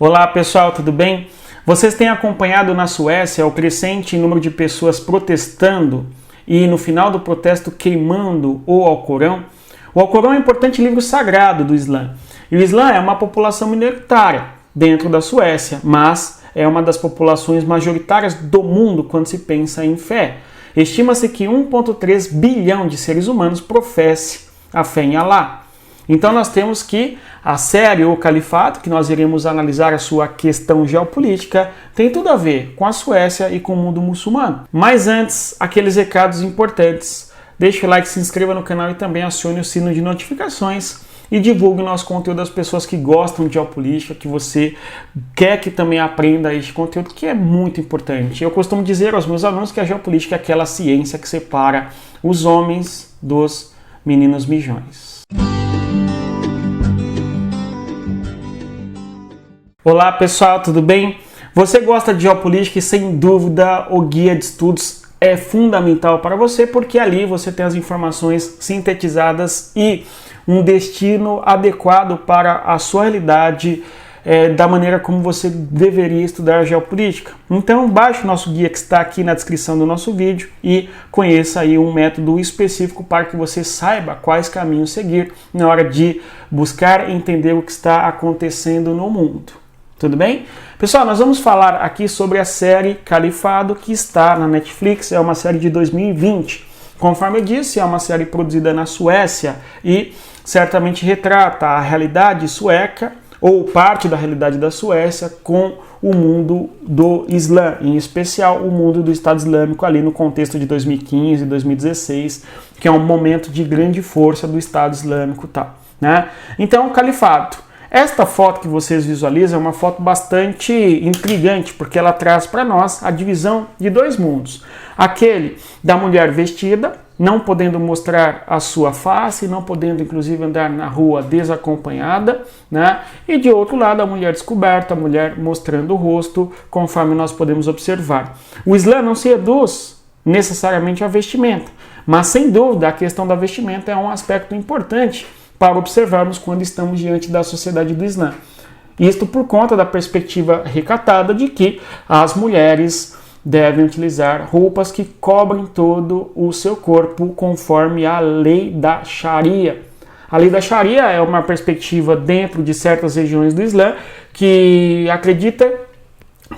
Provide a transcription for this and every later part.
Olá pessoal, tudo bem? Vocês têm acompanhado na Suécia o crescente número de pessoas protestando e no final do protesto queimando o Alcorão? O Alcorão é um importante livro sagrado do Islã. E o Islã é uma população minoritária dentro da Suécia, mas é uma das populações majoritárias do mundo quando se pensa em fé. Estima-se que 1,3 bilhão de seres humanos professe a fé em Alá. Então nós temos que a série O Califato, que nós iremos analisar a sua questão geopolítica, tem tudo a ver com a Suécia e com o mundo muçulmano. Mas antes, aqueles recados importantes. Deixe o like, se inscreva no canal e também acione o sino de notificações e divulgue o nosso conteúdo às pessoas que gostam de geopolítica, que você quer que também aprenda este conteúdo, que é muito importante. Eu costumo dizer aos meus alunos que a geopolítica é aquela ciência que separa os homens dos meninos mijões. Olá pessoal, tudo bem? Você gosta de geopolítica e sem dúvida o guia de estudos é fundamental para você, porque ali você tem as informações sintetizadas e um destino adequado para a sua realidade, da maneira como você deveria estudar geopolítica. Então baixe o nosso guia que está aqui na descrição do nosso vídeo e conheça aí um método específico para que você saiba quais caminhos seguir na hora de buscar entender o que está acontecendo no mundo. Tudo bem? Pessoal, nós vamos falar aqui sobre a série Califado, que está na Netflix, é uma série de 2020. Conforme eu disse, é uma série produzida na Suécia e certamente retrata a realidade sueca, ou parte da realidade da Suécia, com o mundo do Islã, em especial o mundo do Estado Islâmico ali no contexto de 2015 e 2016, que é um momento de grande força do Estado Islâmico, tá, né? Então, o Califado. Esta foto que vocês visualizam é uma foto bastante intrigante, porque ela traz para nós a divisão de dois mundos. Aquele da mulher vestida, não podendo mostrar a sua face, não podendo inclusive andar na rua desacompanhada, né? E de outro lado a mulher descoberta, a mulher mostrando o rosto, conforme nós podemos observar. O Islã não se reduz necessariamente à vestimenta, mas sem dúvida a questão da vestimenta é um aspecto importante para observarmos quando estamos diante da sociedade do Islã. Isto por conta da perspectiva recatada de que as mulheres devem utilizar roupas que cobrem todo o seu corpo conforme a lei da Sharia. A lei da Sharia é uma perspectiva dentro de certas regiões do Islã que acredita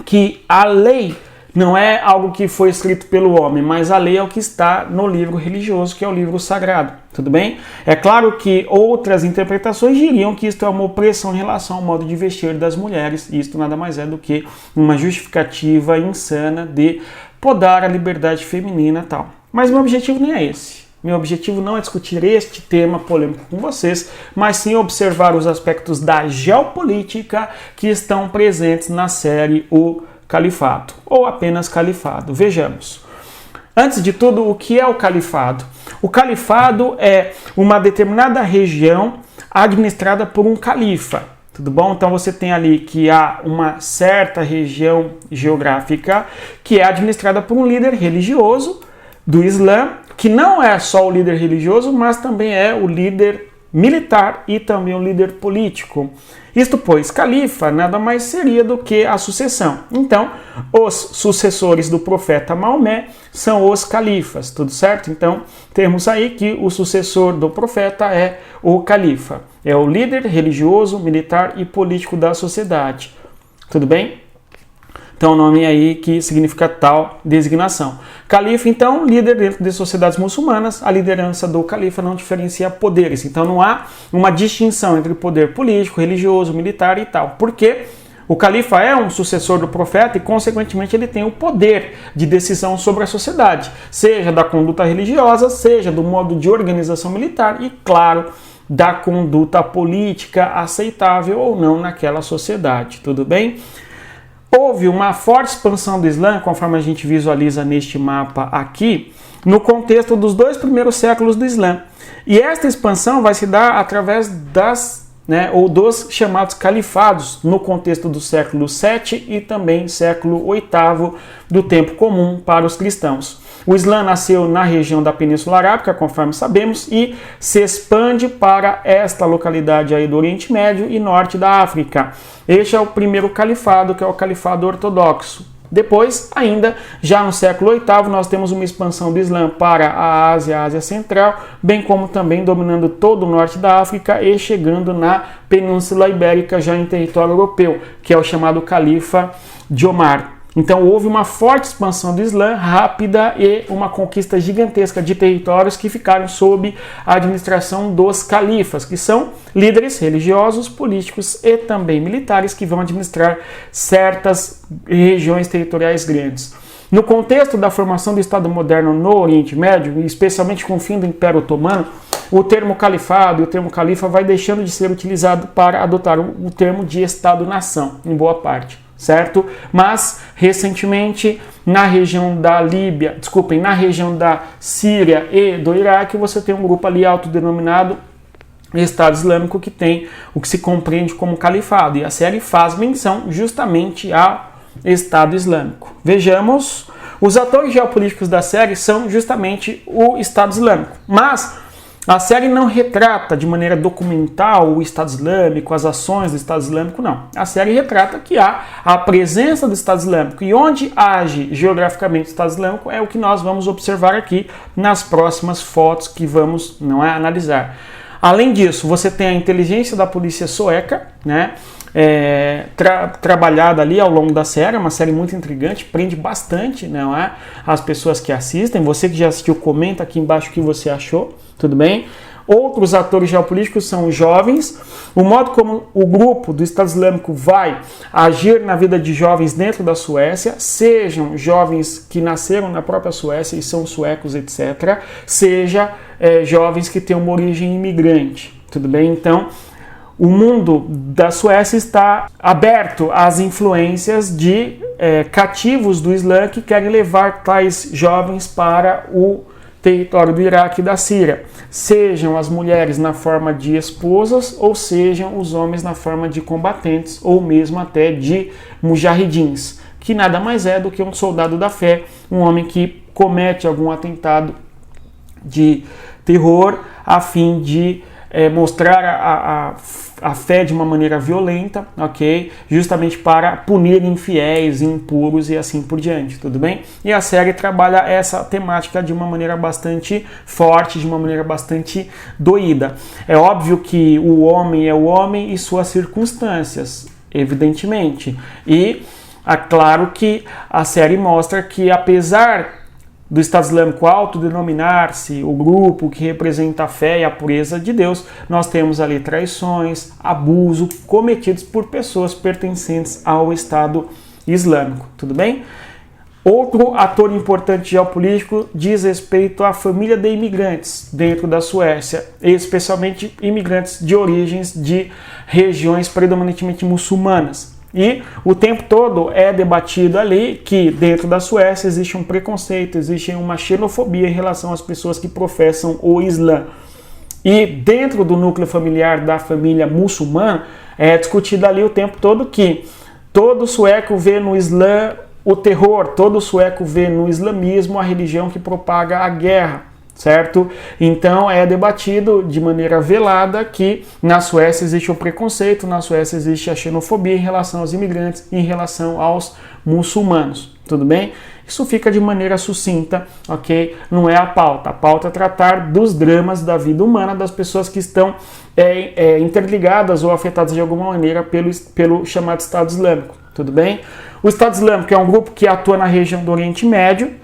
que a lei não é algo que foi escrito pelo homem, mas a lei é o que está no livro religioso, que é o livro sagrado, tudo bem? É claro que outras interpretações diriam que isto é uma opressão em relação ao modo de vestir das mulheres, e isto nada mais é do que uma justificativa insana de podar a liberdade feminina e tal. Mas meu objetivo nem é esse. Meu objetivo não é discutir este tema polêmico com vocês, mas sim observar os aspectos da geopolítica que estão presentes na série O Califado, ou apenas Califado. Vejamos. Antes de tudo, o que é o Califado? O Califado é uma determinada região administrada por um califa. Tudo bom? Então você tem ali que há uma certa região geográfica que é administrada por um líder religioso do Islã, que não é só o líder religioso, mas também é o líder militar e também o líder político. Isto pois, califa nada mais seria do que a sucessão. Então, os sucessores do profeta Maomé são os califas, tudo certo? Então, temos aí que o sucessor do profeta é o califa. É o líder religioso, militar e político da sociedade. Tudo bem? Então, o nome aí que significa tal designação. Califa, então, líder dentro de sociedades muçulmanas. A liderança do califa não diferencia poderes. Então, não há uma distinção entre poder político, religioso, militar e tal. Porque o califa é um sucessor do profeta e, consequentemente, ele tem o poder de decisão sobre a sociedade. Seja da conduta religiosa, seja do modo de organização militar e, claro, da conduta política aceitável ou não naquela sociedade. Tudo bem? Houve uma forte expansão do Islã, conforme a gente visualiza neste mapa aqui, no contexto dos 2 primeiros séculos do Islã. E esta expansão vai se dar através das né, ou dos chamados califados, no contexto do século VII e também século VIII do tempo comum para os cristãos. O Islã nasceu na região da Península Arábica, conforme sabemos, e se expande para esta localidade aí do Oriente Médio e Norte da África. Este é o primeiro califado, que é o califado ortodoxo. Depois, ainda, já no século VIII, nós temos uma expansão do Islã para a Ásia Central, bem como também dominando todo o norte da África e chegando na Península Ibérica, já em território europeu, que é o chamado Califa de Omar. Então houve uma forte expansão do Islã, rápida, e uma conquista gigantesca de territórios que ficaram sob a administração dos califas, que são líderes religiosos, políticos e também militares que vão administrar certas regiões territoriais grandes. No contexto da formação do Estado moderno no Oriente Médio, especialmente com o fim do Império Otomano, o termo califado e o termo califa vai deixando de ser utilizado para adotar o termo de Estado-nação, em boa parte. Certo? Mas, recentemente, na região na região da Síria e do Iraque, você tem um grupo ali autodenominado Estado Islâmico que tem o que se compreende como califado. E a série faz menção justamente ao Estado Islâmico. Vejamos, os atores geopolíticos da série são justamente o Estado Islâmico. Mas a série não retrata de maneira documental o Estado Islâmico, as ações do Estado Islâmico, não. A série retrata que há a presença do Estado Islâmico e onde age geograficamente o Estado Islâmico é o que nós vamos observar aqui nas próximas fotos que vamos analisar. Além disso, você tem a inteligência da polícia sueca, né? Trabalhada ali ao longo da série, uma série muito intrigante, prende bastante, não é? As pessoas que assistem. Você que já assistiu, comenta aqui embaixo o que você achou, tudo bem? Outros atores geopolíticos são os jovens, o modo como o grupo do Estado Islâmico vai agir na vida de jovens dentro da Suécia, sejam jovens que nasceram na própria Suécia e são suecos, etc., seja jovens que têm uma origem imigrante, tudo bem? Então, o mundo da Suécia está aberto às influências de cativos do Islã que querem levar tais jovens para o território do Iraque e da Síria, sejam as mulheres na forma de esposas ou sejam os homens na forma de combatentes ou mesmo até de mujahidins, que nada mais é do que um soldado da fé, um homem que comete algum atentado de terror a fim de mostrar a fé de uma maneira violenta, ok? Justamente para punir infiéis, impuros e assim por diante, tudo bem? E a série trabalha essa temática de uma maneira bastante forte, de uma maneira bastante doída. É óbvio que o homem é o homem e suas circunstâncias, evidentemente. E é claro que a série mostra que, apesar do Estado Islâmico autodenominar-se o grupo que representa a fé e a pureza de Deus, nós temos ali traições, abuso cometidos por pessoas pertencentes ao Estado Islâmico, tudo bem? Outro ator importante geopolítico diz respeito à família de imigrantes dentro da Suécia, especialmente imigrantes de origens de regiões predominantemente muçulmanas. E o tempo todo é debatido ali que dentro da Suécia existe um preconceito, existe uma xenofobia em relação às pessoas que professam o Islã. E dentro do núcleo familiar da família muçulmana é discutido ali o tempo todo que todo sueco vê no Islã o terror, todo sueco vê no islamismo a religião que propaga a guerra. Certo? Então é debatido de maneira velada que na Suécia existe o preconceito, na Suécia existe a xenofobia em relação aos imigrantes, em relação aos muçulmanos, tudo bem? Isso fica de maneira sucinta, ok? Não é a pauta é tratar dos dramas da vida humana, das pessoas que estão interligadas ou afetadas de alguma maneira pelo chamado Estado Islâmico, tudo bem? O Estado Islâmico é um grupo que atua na região do Oriente Médio,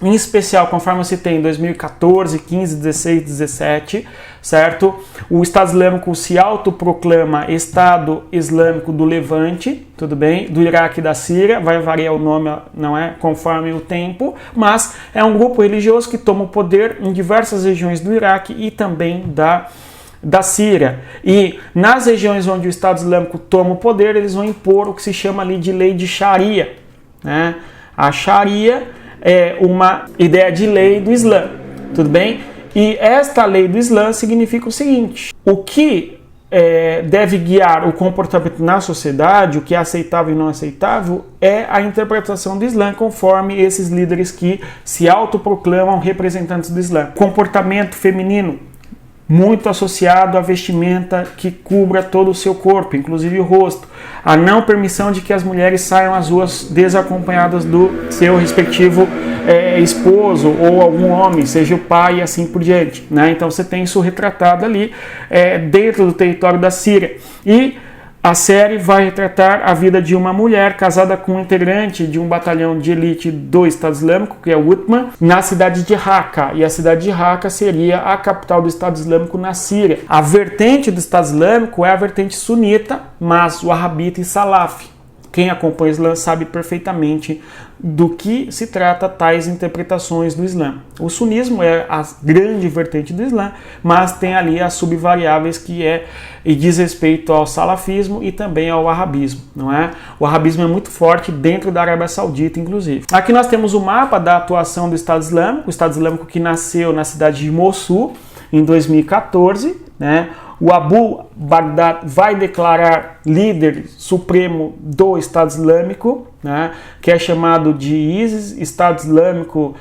em especial, conforme eu citei, em 2014, 15, 16, 17, certo? O Estado Islâmico se autoproclama Estado Islâmico do Levante, tudo bem? Do Iraque e da Síria, vai variar o nome, não é? Conforme o tempo, mas é um grupo religioso que toma o poder em diversas regiões do Iraque e também da Síria. E nas regiões onde o Estado Islâmico toma o poder, eles vão impor o que se chama ali de lei de Sharia, né? A Sharia é uma ideia de lei do Islã, tudo bem? E esta lei do Islã significa o seguinte: o que deve guiar o comportamento na sociedade, o que é aceitável e não aceitável, é a interpretação do Islã conforme esses líderes que se autoproclamam representantes do Islã. Comportamento feminino muito associado à vestimenta que cubra todo o seu corpo, inclusive o rosto. A não permissão de que as mulheres saiam às ruas desacompanhadas do seu respectivo esposo ou algum homem, seja o pai e assim por diante, né? Então você tem isso retratado ali dentro do território da Síria. E a série vai retratar a vida de uma mulher casada com um integrante de um batalhão de elite do Estado Islâmico, que é o Uthman, na cidade de Raqqa. E a cidade de Raqqa seria a capital do Estado Islâmico na Síria. A vertente do Estado Islâmico é a vertente sunita, mas o wahhabita e salaf. Quem acompanha o Islã sabe perfeitamente do que se trata tais interpretações do Islã. O sunismo é a grande vertente do Islã, mas tem ali as subvariáveis e diz respeito ao salafismo e também ao wahhabismo, não é? O wahhabismo é muito forte dentro da Arábia Saudita, inclusive. Aqui nós temos o mapa da atuação do Estado Islâmico, o Estado Islâmico que nasceu na cidade de Mossul em 2014, né? O Abu Baghdad vai declarar líder supremo do Estado Islâmico, né, que é chamado de ISIS, Estado Islâmico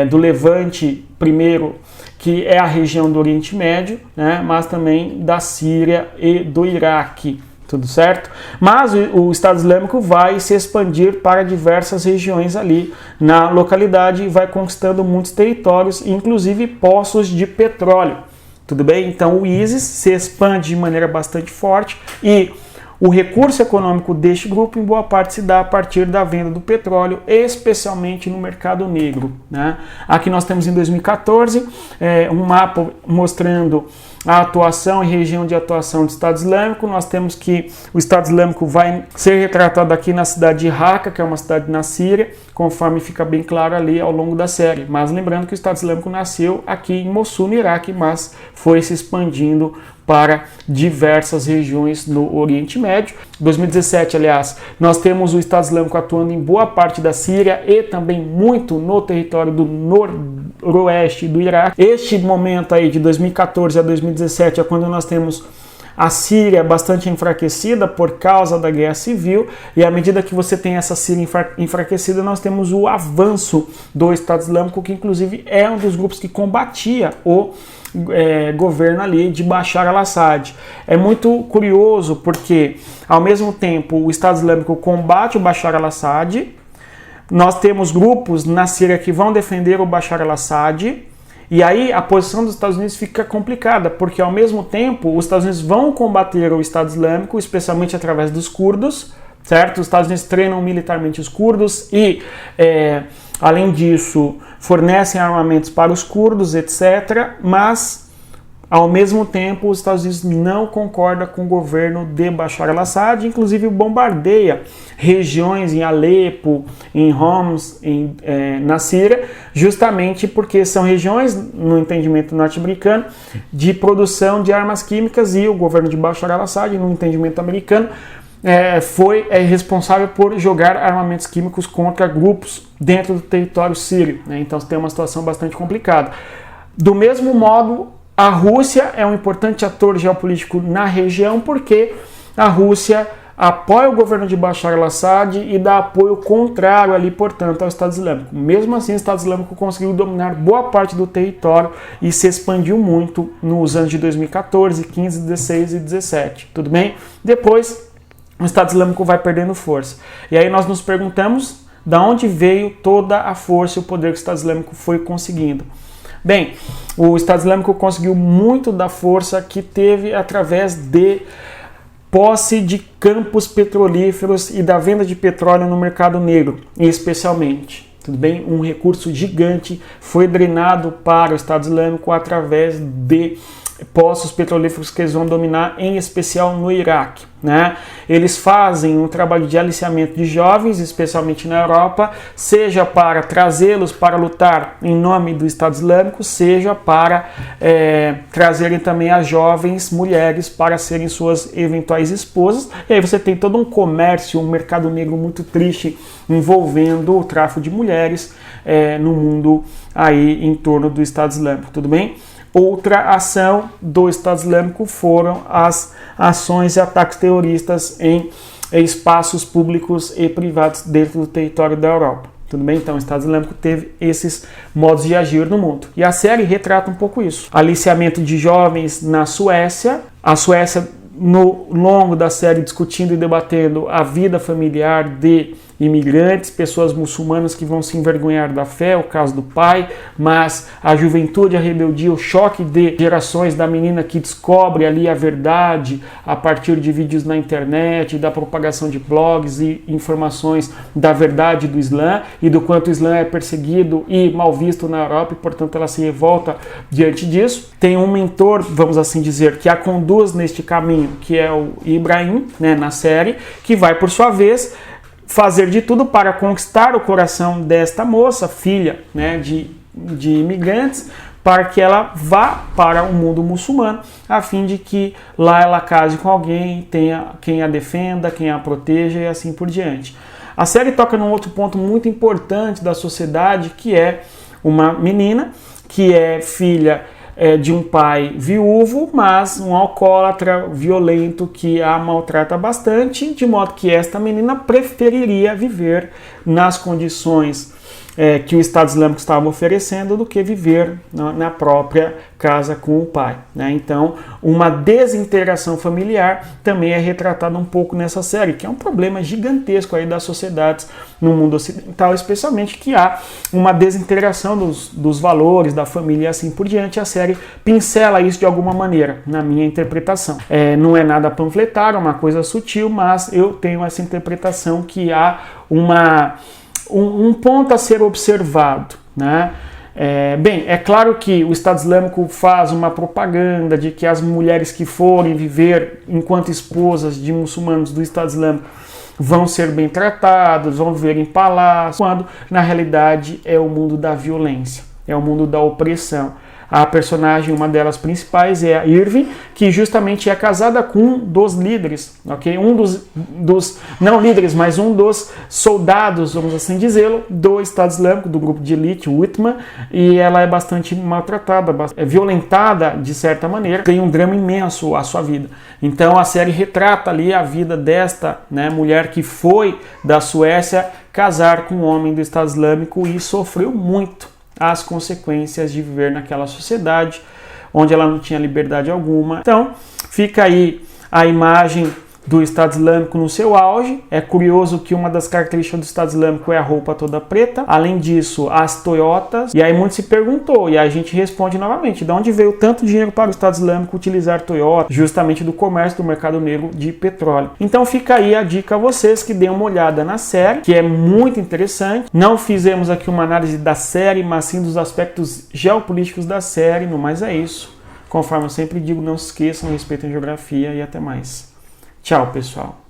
do Levante primeiro, que é a região do Oriente Médio, né, mas também da Síria e do Iraque. Tudo certo? Mas o Estado Islâmico vai se expandir para diversas regiões ali na localidade e vai conquistando muitos territórios, inclusive poços de petróleo. Tudo bem? Então o ISIS se expande de maneira bastante forte e o recurso econômico deste grupo em boa parte se dá a partir da venda do petróleo, especialmente no mercado negro, né? Aqui nós temos em 2014 um mapa mostrando a atuação e região de atuação do Estado Islâmico. Nós temos que o Estado Islâmico vai ser retratado aqui na cidade de Raqqa, que é uma cidade na Síria, conforme fica bem claro ali ao longo da série. Mas lembrando que o Estado Islâmico nasceu aqui em Mossul, no Iraque, mas foi se expandindo para diversas regiões no Oriente Médio. Em 2017, aliás, nós temos o Estado Islâmico atuando em boa parte da Síria e também muito no território do noroeste do Iraque. Este momento aí de 2014 a 2017 é quando nós temos a Síria bastante enfraquecida por causa da guerra civil, e à medida que você tem essa Síria enfraquecida, nós temos o avanço do Estado Islâmico, que inclusive é um dos grupos que combatia o governo ali de Bashar al-Assad. É muito curioso porque, ao mesmo tempo, o Estado Islâmico combate o Bashar al-Assad, nós temos grupos na Síria que vão defender o Bashar al-Assad, e aí a posição dos Estados Unidos fica complicada, porque ao mesmo tempo os Estados Unidos vão combater o Estado Islâmico, especialmente através dos curdos, certo? Os Estados Unidos treinam militarmente os curdos e, além disso, fornecem armamentos para os curdos, etc. Mas, ao mesmo tempo, os Estados Unidos não concordam com o governo de Bashar al-Assad, inclusive bombardeia regiões em Alepo, em Homs, na Síria, justamente porque são regiões, no entendimento norte-americano, de produção de armas químicas, e o governo de Bashar al-Assad, no entendimento americano, foi responsável por jogar armamentos químicos contra grupos dentro do território sírio, né? Então tem uma situação bastante complicada. Do mesmo modo, a Rússia é um importante ator geopolítico na região, porque a Rússia apoia o governo de Bashar al-Assad e dá apoio contrário ali, portanto, ao Estado Islâmico. Mesmo assim, o Estado Islâmico conseguiu dominar boa parte do território e se expandiu muito nos anos de 2014, 15, 16 e 17. Tudo bem? Depois, o Estado Islâmico vai perdendo força. E aí nós nos perguntamos de onde veio toda a força e o poder que o Estado Islâmico foi conseguindo. Bem, o Estado Islâmico conseguiu muito da força que teve através de posse de campos petrolíferos e da venda de petróleo no mercado negro, especialmente. Tudo bem? Um recurso gigante foi drenado para o Estado Islâmico através de poços petrolíferos que eles vão dominar, em especial no Iraque, né? Eles fazem um trabalho de aliciamento de jovens, especialmente na Europa, seja para trazê-los para lutar em nome do Estado Islâmico, seja para trazerem também as jovens mulheres para serem suas eventuais esposas. E aí você tem todo um comércio, um mercado negro muito triste envolvendo o tráfico de mulheres no mundo aí em torno do Estado Islâmico, tudo bem? Outra ação do Estado Islâmico foram as ações e ataques terroristas em espaços públicos e privados dentro do território da Europa. Tudo bem? Então o Estado Islâmico teve esses modos de agir no mundo. E a série retrata um pouco isso. Aliciamento de jovens na Suécia. A Suécia, no longo da série, discutindo e debatendo a vida familiar de imigrantes, pessoas muçulmanas que vão se envergonhar da fé, o caso do pai, mas a juventude, a rebeldia, o choque de gerações da menina que descobre ali a verdade a partir de vídeos na internet, da propagação de blogs e informações da verdade do Islã e do quanto o Islã é perseguido e mal visto na Europa e, portanto, ela se revolta diante disso. Tem um mentor, vamos assim dizer, que a conduz neste caminho, que é o Ibrahim, né, na série, que vai, por sua vez, fazer de tudo para conquistar o coração desta moça, filha, né, de imigrantes, para que ela vá para o mundo muçulmano, a fim de que lá ela case com alguém, tenha quem a defenda, quem a proteja e assim por diante. A série toca num outro ponto muito importante da sociedade, que é uma menina que é filha de um pai viúvo, mas um alcoólatra violento que a maltrata bastante, de modo que esta menina preferiria viver nas condições que o Estado Islâmico estava oferecendo do que viver na própria casa com o pai, né? Então, uma desintegração familiar também é retratada um pouco nessa série, que é um problema gigantesco aí das sociedades no mundo ocidental, especialmente que há uma desintegração dos valores da família e assim por diante. A série pincela isso de alguma maneira, na minha interpretação. Não é nada panfletário, é uma coisa sutil, mas eu tenho essa interpretação que há um ponto a ser observado, né? Bem, é claro que o Estado Islâmico faz uma propaganda de que as mulheres que forem viver enquanto esposas de muçulmanos do Estado Islâmico vão ser bem tratadas, vão viver em palácios, quando na realidade é o mundo da violência, é o mundo da opressão. A personagem, uma delas principais, é a Irving, que justamente é casada com um dos líderes, ok? Um dos não líderes, mas um dos soldados, vamos assim dizê-lo, do Estado Islâmico, do grupo de elite, o Whitman, e ela é bastante maltratada, violentada de certa maneira, tem um drama imenso à sua vida. Então a série retrata ali a vida desta, né, mulher que foi da Suécia casar com um homem do Estado Islâmico e sofreu muito as consequências de viver naquela sociedade onde ela não tinha liberdade alguma. Então, fica aí a imagem do Estado Islâmico no seu auge. É curioso que uma das características do Estado Islâmico é a roupa toda preta. Além disso, as Toyotas. E aí muito se perguntou, e a gente responde novamente, de onde veio tanto dinheiro para o Estado Islâmico utilizar Toyota? Justamente do comércio do mercado negro de petróleo. Então fica aí a dica a vocês que deem uma olhada na série, que é muito interessante. Não fizemos aqui uma análise da série, mas sim dos aspectos geopolíticos da série. No mais é isso. Conforme eu sempre digo, não se esqueçam, respeitem a geografia e até mais. Tchau, pessoal.